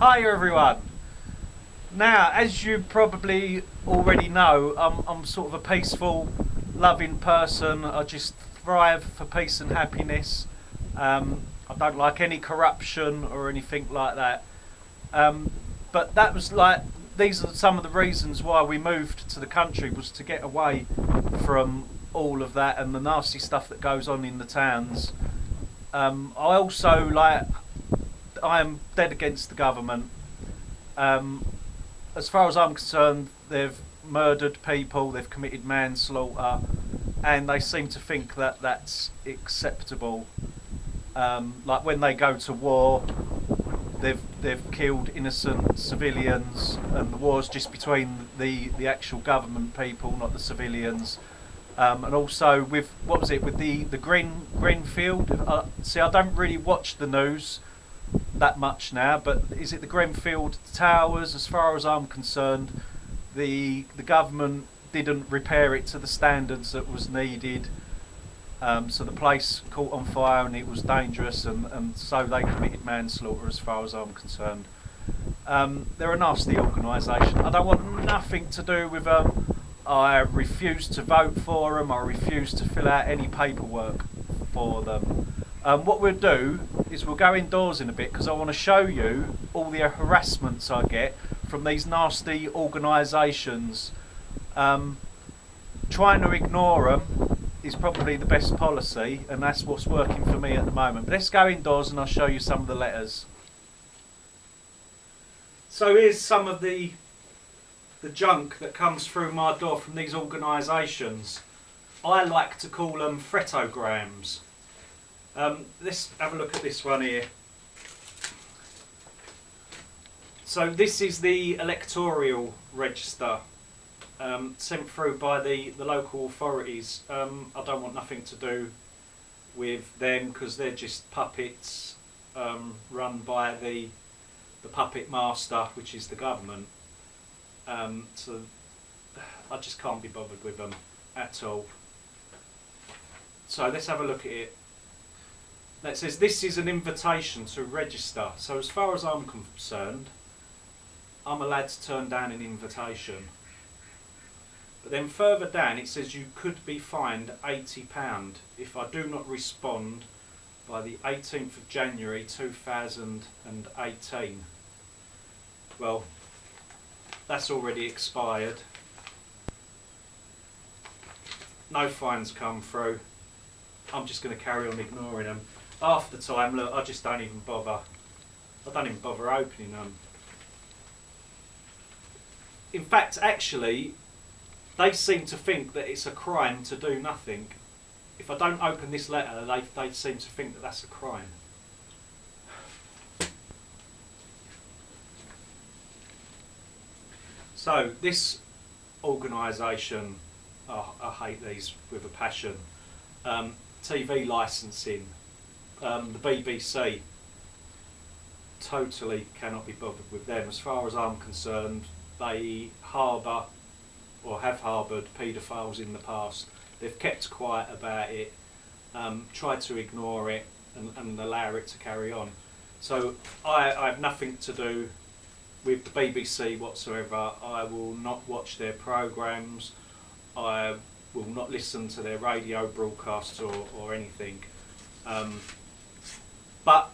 Hi everyone. Now, as you probably already know, I'm sort of a peaceful, loving person. I just thrive for peace and happiness. I don't like any corruption or anything like that. Um, but that was like, these are some of the reasons why we moved to the country, was to get away from all of that and the nasty stuff that goes on in the towns. I also like, I am dead against the government. Um, as far as I'm concerned, they've murdered people, they've committed manslaughter, and they seem to think that that's acceptable. Like when they go to war, they've killed innocent civilians, and the war's just between the actual government people, not the civilians. And also with what was it with the Greenfield? See, I don't really watch the news that much now, but is it the Grenfell Towers? As far as I'm concerned, the government didn't repair it to the standards that was needed. So the place caught on fire and it was dangerous, and so they committed manslaughter as far as I'm concerned. They're a nasty organisation. I don't want nothing to do with them. I refuse to vote for them. I refuse to fill out any paperwork for them. What we'll do is we'll go indoors in a bit because I want to show you all the harassments I get from these nasty organisations. Trying to ignore them is probably the best policy, and that's what's working for me at the moment. But let's go indoors and I'll show you some of the letters. So here's some of the junk that comes through my door from these organisations. I like to call them fretograms. Let's have a look at this one here. So this is the electoral register sent through by the local authorities. I don't want nothing to do with them because they're just puppets run by the puppet master, which is the government. So I just can't be bothered with them at all. So let's have a look at it. It says this is an invitation to register. So as far as I'm concerned, I'm allowed to turn down an invitation. But then further down it says you could be fined £80 if I do not respond by the 18th of January 2018. Well, that's already expired. No fines come through. I'm just going to carry on ignoring them. Half the time, look, I just don't even bother. I don't even bother opening them. In fact, actually, they seem to think that it's a crime to do nothing. If I don't open this letter, they seem to think that that's a crime. So, this organisation, oh, I hate these with a passion. TV licensing. The BBC, totally cannot be bothered with them. As far as I'm concerned, they harbour or have harboured paedophiles in the past. They've kept quiet about it, tried to ignore it and allow it to carry on. So I have nothing to do with the BBC whatsoever. I will not watch their programmes. I will not listen to their radio broadcasts or anything. But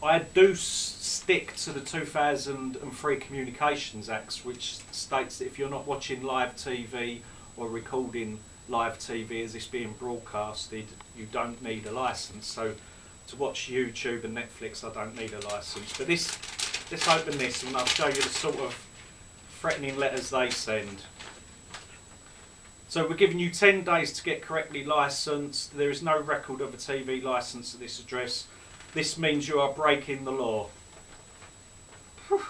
I do stick to the 2003 Communications Act, which states that if you're not watching live TV or recording live TV as it's being broadcasted, you don't need a licence. So to watch YouTube and Netflix, I don't need a licence. But let's open this and I'll show you the sort of threatening letters they send. So we're giving you 10 days to get correctly licensed. There is no record of a TV licence at this address. This means you are breaking the law. Whew.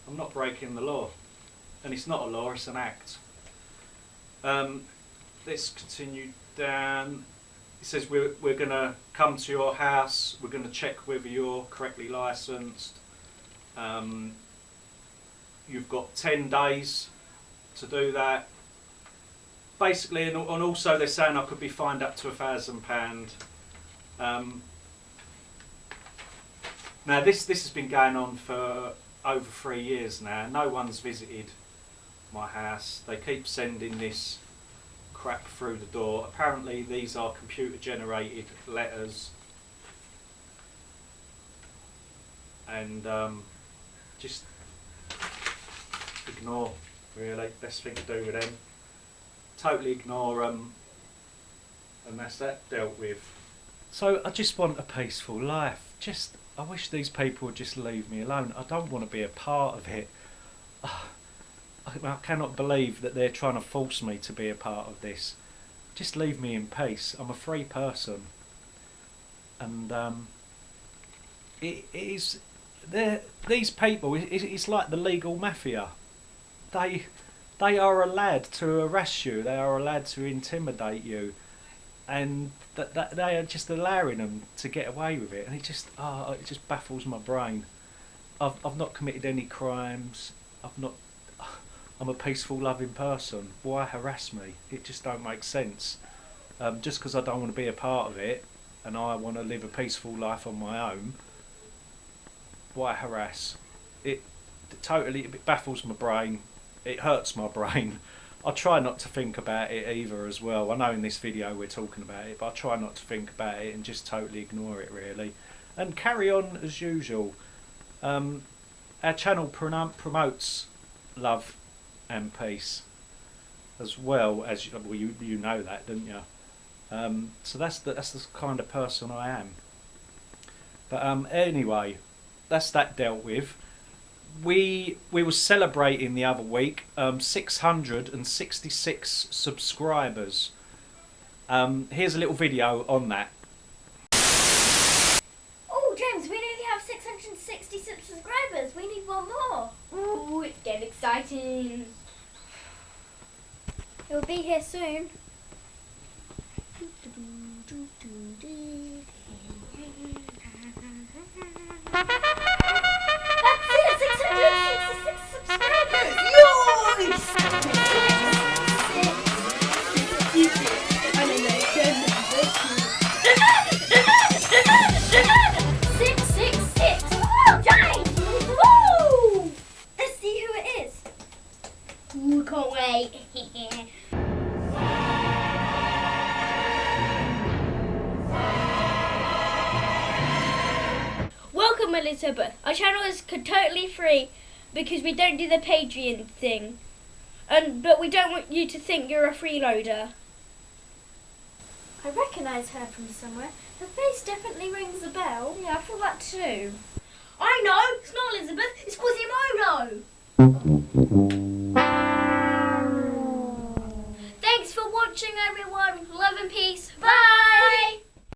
I'm not breaking the law. And it's not a law, it's an act. Let's continue down. It says we're going to come to your house. We're going to check whether you're correctly licensed. You've got 10 days to do that. Basically, and also they're saying I could be fined up to £1,000. Now this has been going on for over 3 years now. No one's visited my house. They keep sending this crap through the door. Apparently these are computer generated letters, and just ignore, really. Best thing to do with them. Totally ignore them, and that's that dealt with. So I just want a peaceful life. I wish these people would just leave me alone. I don't want to be a part of it. I cannot believe that they're trying to force me to be a part of this. Just leave me in peace. I'm a free person, and these people. It's like the legal mafia. They are allowed to harass you. They are allowed to intimidate you, and that they are just allowing them to get away with it. And it just baffles my brain. I've not committed any crimes. I'm a peaceful, loving person. Why harass me? It just don't make sense. Just because I don't want to be a part of it, and I want to live a peaceful life on my own. Why harass? It baffles my brain. It hurts my brain. I try not to think about it either as well. I know in this video we're talking about it, but I try not to think about it and just totally ignore it, really. And carry on as usual. Our channel promotes love and peace, as well as, well, you know that, don't you? So that's the kind of person I am. But anyway, that's that dealt with. We were celebrating the other week 666 subscribers. Here's a little video on that. Oh, James, we nearly have 666 subscribers. We need one more. Ooh, it's getting exciting. It will be here soon. That's it, 666 subscribers! Yours! I don't know, 666! Woo, James! Woo! Let's see who it is. Ooh, can't wait. Welcome, Elizabeth. Our channel is totally free because we don't do the Patreon thing. But we don't want you to think you're a freeloader. I recognise her from somewhere. Her face definitely rings a bell. Yeah, I feel that too. I know! It's not Elizabeth, it's Quasimodo! Thanks for watching, everyone. Love and peace. Bye!